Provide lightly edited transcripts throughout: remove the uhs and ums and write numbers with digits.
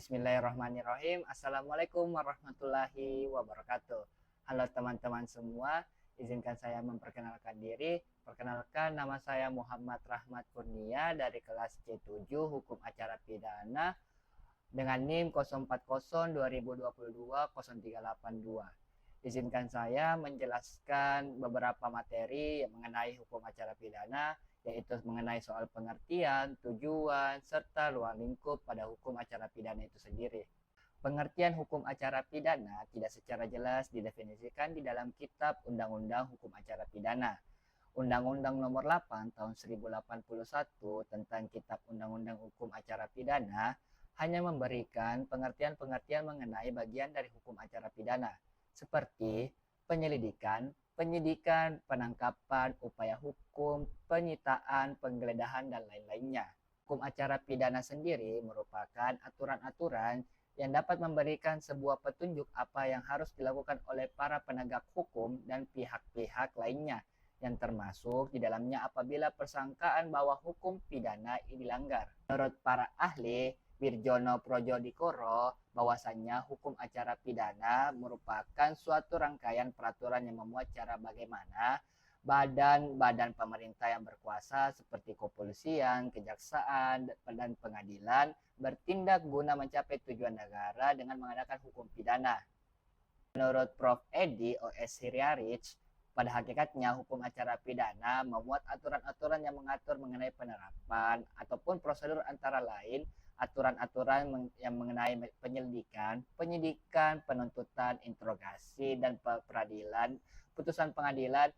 Bismillahirrahmanirrahim. Assalamualaikum warahmatullahi wabarakatuh. Halo teman-teman semua, izinkan saya memperkenalkan diri. Perkenalkan, nama saya Muhammad Rahmat Kurnia dari kelas C7 Hukum Acara Pidana dengan NIM 040-2022-0382. Izinkan saya menjelaskan beberapa materi yang mengenai hukum acara pidana, yaitu mengenai soal pengertian, tujuan, serta ruang lingkup pada hukum acara pidana itu sendiri. Pengertian hukum acara pidana tidak secara jelas didefinisikan di dalam Kitab Undang-Undang Hukum Acara Pidana. Undang-Undang Nomor 8 Tahun 1081 tentang Kitab Undang-Undang Hukum Acara Pidana hanya memberikan pengertian-pengertian mengenai bagian dari hukum acara pidana, seperti penyelidikan, penyidikan, penangkapan, upaya hukum, penyitaan, penggeledahan, dan lain-lainnya. Hukum acara pidana sendiri merupakan aturan-aturan yang dapat memberikan sebuah petunjuk apa yang harus dilakukan oleh para penegak hukum dan pihak-pihak lainnya, yang termasuk di dalamnya apabila persangkaan bahwa hukum pidana ini dilanggar. Menurut para ahli, Wirjono Projodikoro, bahwasannya hukum acara pidana merupakan suatu rangkaian peraturan yang memuat cara bagaimana badan-badan pemerintah yang berkuasa seperti kepolisian, kejaksaan, dan pengadilan bertindak guna mencapai tujuan negara dengan mengadakan hukum pidana. Menurut Prof. Edi O.S. Hiriarich, pada hakikatnya hukum acara pidana memuat aturan-aturan yang mengatur mengenai penerapan ataupun prosedur antara lain aturan-aturan yang mengenai penyelidikan, penyidikan, penuntutan, interogasi, dan peradilan, putusan pengadilan,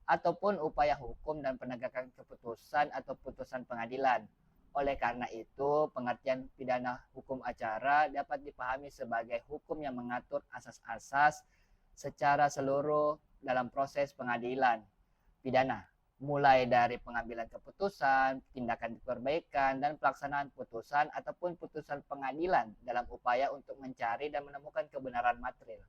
ataupun upaya hukum dan penegakan keputusan atau putusan pengadilan. Oleh karena itu, pengertian pidana hukum acara dapat dipahami sebagai hukum yang mengatur asas-asas secara seluruh dalam proses pengadilan pidana, mulai dari pengambilan keputusan, tindakan perbaikan, dan pelaksanaan putusan ataupun putusan pengadilan dalam upaya untuk mencari dan menemukan kebenaran material.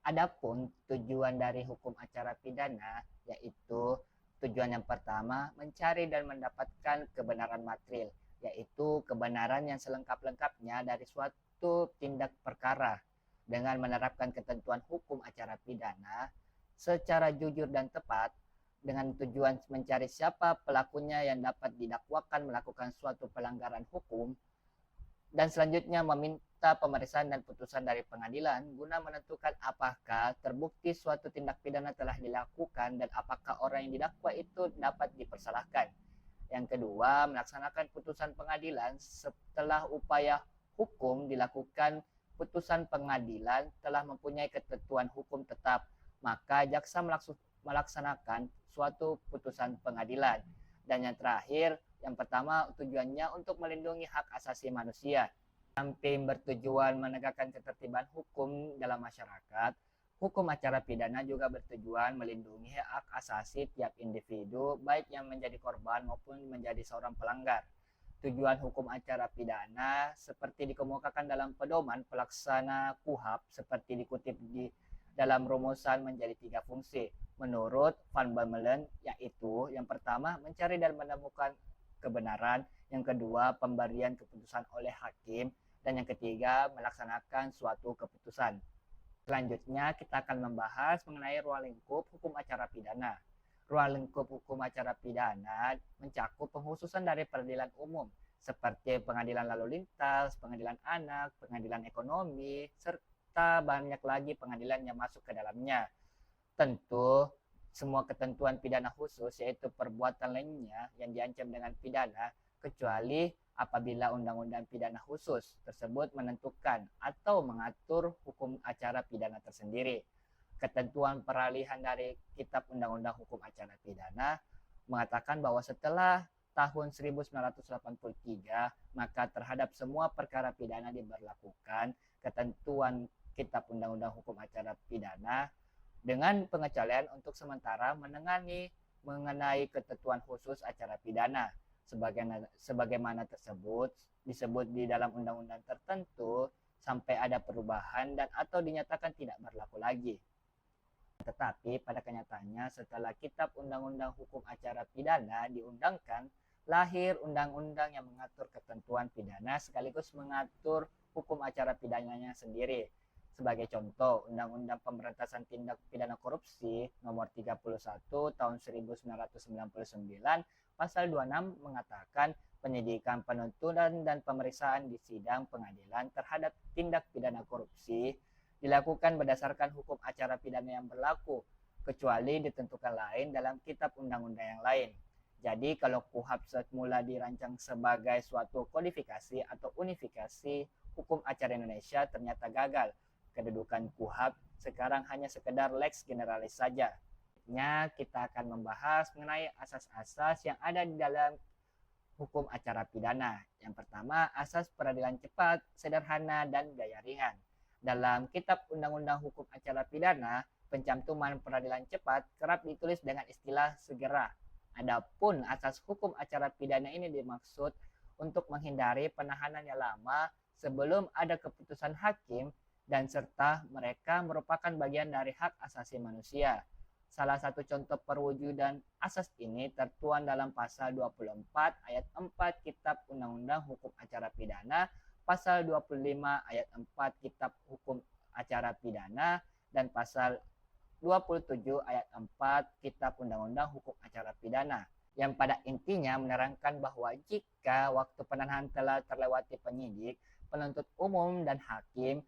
Adapun tujuan dari hukum acara pidana, yaitu tujuan yang pertama mencari dan mendapatkan kebenaran material, yaitu kebenaran yang selengkap-lengkapnya dari suatu tindak perkara dengan menerapkan ketentuan hukum acara pidana secara jujur dan tepat, dengan tujuan mencari siapa pelakunya yang dapat didakwakan melakukan suatu pelanggaran hukum, dan selanjutnya meminta pemeriksaan dan putusan dari pengadilan guna menentukan apakah terbukti suatu tindak pidana telah dilakukan dan apakah orang yang didakwa itu dapat dipersalahkan. Yang kedua, melaksanakan putusan pengadilan setelah upaya hukum dilakukan. Putusan pengadilan telah mempunyai ketentuan hukum tetap, maka jaksa melaksanakan suatu putusan pengadilan. Dan yang terakhir, yang pertama tujuannya untuk melindungi hak asasi manusia. Samping bertujuan menegakkan ketertiban hukum dalam masyarakat, hukum acara pidana juga bertujuan melindungi hak asasi tiap individu, baik yang menjadi korban maupun menjadi seorang pelanggar. Tujuan hukum acara pidana seperti dikemukakan dalam pedoman pelaksana KUHP seperti dikutip di dalam rumusan menjadi 3 fungsi. Menurut Van Bemmelen, yaitu yang pertama mencari dan menemukan kebenaran, yang kedua pemberian keputusan oleh hakim, dan yang ketiga melaksanakan suatu keputusan. Selanjutnya kita akan membahas mengenai ruang lingkup hukum acara pidana. Ruang lingkup hukum acara pidana mencakup pengkhususan dari peradilan umum seperti pengadilan lalu lintas, pengadilan anak, pengadilan ekonomi, serta banyak lagi pengadilan yang masuk ke dalamnya. Tentu semua ketentuan pidana khusus yaitu perbuatan lainnya yang diancam dengan pidana kecuali apabila undang-undang pidana khusus tersebut menentukan atau mengatur hukum acara pidana tersendiri. Ketentuan peralihan dari Kitab Undang-Undang Hukum Acara Pidana mengatakan bahwa setelah tahun 1983, maka terhadap semua perkara pidana diberlakukan ketentuan Kitab Undang-Undang Hukum Acara Pidana dengan pengecualian untuk sementara mengenai ketentuan khusus acara pidana. Sebagaimana tersebut disebut di dalam undang-undang tertentu sampai ada perubahan dan atau dinyatakan tidak berlaku lagi. Tetapi pada kenyataannya setelah Kitab Undang-Undang Hukum Acara Pidana diundangkan, lahir undang-undang yang mengatur ketentuan pidana sekaligus mengatur hukum acara pidananya sendiri. Sebagai contoh, Undang-Undang Pemberantasan Tindak Pidana Korupsi Nomor 31 Tahun 1999 Pasal 26 mengatakan penyidikan, penuntutan, dan pemeriksaan di sidang pengadilan terhadap tindak pidana korupsi dilakukan berdasarkan hukum acara pidana yang berlaku, kecuali ditentukan lain dalam kitab undang-undang yang lain. Jadi kalau KUHP semula dirancang sebagai suatu kodifikasi atau unifikasi hukum acara Indonesia ternyata gagal. Kedudukan KUHP sekarang hanya sekedar lex generalis saja. Kita akan membahas mengenai asas-asas yang ada di dalam hukum acara pidana. Yang pertama, asas peradilan cepat, sederhana, dan biaya ringan. Dalam kitab Undang-Undang Hukum Acara Pidana, pencantuman peradilan cepat kerap ditulis dengan istilah segera. Adapun asas hukum acara pidana ini dimaksud untuk menghindari penahanan yang lama sebelum ada keputusan hakim dan serta mereka merupakan bagian dari hak asasi manusia. Salah satu contoh perwujudan asas ini tertuang dalam pasal 24 ayat 4 Kitab Undang-Undang Hukum Acara Pidana, pasal 25 ayat 4 Kitab Hukum Acara Pidana, dan pasal 27 ayat 4 Kitab Undang-Undang Hukum Acara Pidana, yang pada intinya menerangkan bahwa jika waktu penahanan telah terlewati penyidik, penuntut umum, dan hakim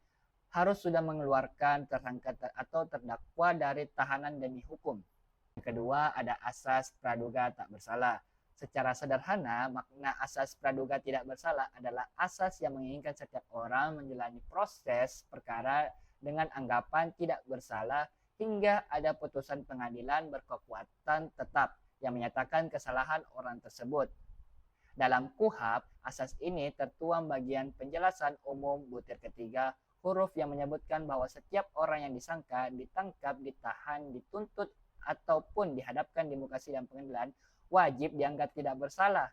harus sudah mengeluarkan tersangka atau terdakwa dari tahanan demi hukum. Yang kedua, ada asas praduga tak bersalah. Secara sederhana, makna asas praduga tidak bersalah adalah asas yang menginginkan setiap orang menjalani proses perkara dengan anggapan tidak bersalah hingga ada putusan pengadilan berkekuatan tetap yang menyatakan kesalahan orang tersebut. Dalam KUHP, asas ini tertuang bagian penjelasan umum butir ketiga huruf yang menyebutkan bahwa setiap orang yang disangka, ditangkap, ditahan, dituntut, ataupun dihadapkan di muka sidang pengadilan wajib dianggap tidak bersalah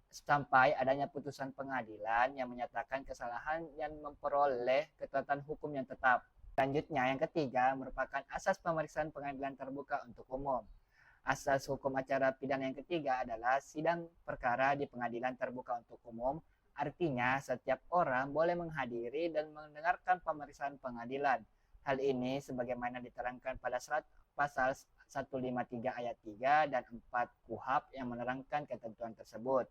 sampai adanya putusan pengadilan yang menyatakan kesalahan yang memperoleh kekuatan hukum yang tetap. Selanjutnya, yang ketiga merupakan asas pemeriksaan pengadilan terbuka untuk umum. Asas hukum acara pidana yang ketiga adalah sidang perkara di pengadilan terbuka untuk umum. Artinya, setiap orang boleh menghadiri dan mendengarkan pemeriksaan pengadilan. Hal ini sebagaimana diterangkan pada pasal 153 ayat 3 dan 4 KUHP yang menerangkan ketentuan tersebut.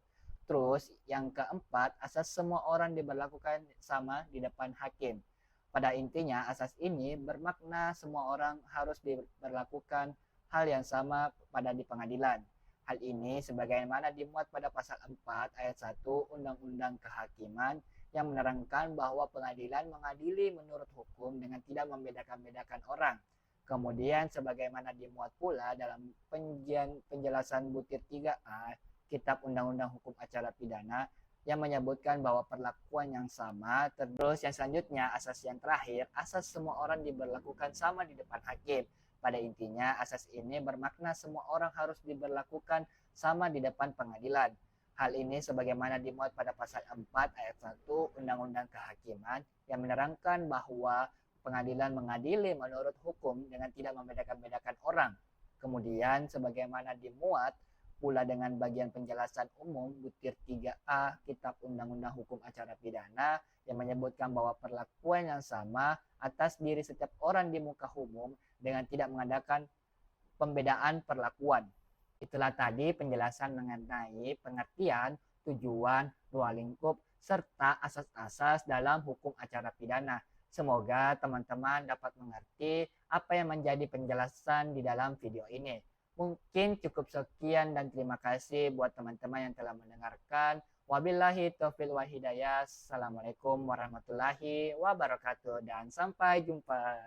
Terus, yang keempat, asas semua orang diberlakukan sama di depan hakim. Pada intinya, asas ini bermakna semua orang harus diberlakukan hal yang sama pada di pengadilan. Hal ini sebagaimana dimuat pada pasal 4 ayat 1 Undang-Undang Kehakiman yang menerangkan bahwa pengadilan mengadili menurut hukum dengan tidak membedakan-bedakan orang. Kemudian sebagaimana dimuat pula dalam penjelasan butir 3A Kitab Undang-Undang Hukum Acara Pidana yang menyebutkan bahwa perlakuan yang sama. Terus yang selanjutnya, asas yang terakhir, asas semua orang diberlakukan sama di depan hakim. Pada intinya, asas ini bermakna semua orang harus diberlakukan sama di depan pengadilan. Hal ini sebagaimana dimuat pada pasal 4 ayat 1 Undang-Undang Kehakiman yang menerangkan bahwa pengadilan mengadili menurut hukum dengan tidak membedakan-bedakan orang. Kemudian sebagaimana dimuat pula dengan bagian penjelasan umum butir 3A Kitab Undang-Undang Hukum Acara Pidana yang menyebutkan bahwa perlakuan yang sama atas diri setiap orang di muka umum dengan tidak mengadakan pembedaan perlakuan. Itulah tadi penjelasan mengenai pengertian, tujuan, ruang lingkup, serta asas-asas dalam hukum acara pidana. Semoga teman-teman dapat mengerti apa yang menjadi penjelasan di dalam video ini. Mungkin cukup sekian dan terima kasih buat teman-teman yang telah mendengarkan. Wabillahi taufiq wal hidayah. Assalamualaikum warahmatullahi wabarakatuh dan sampai jumpa.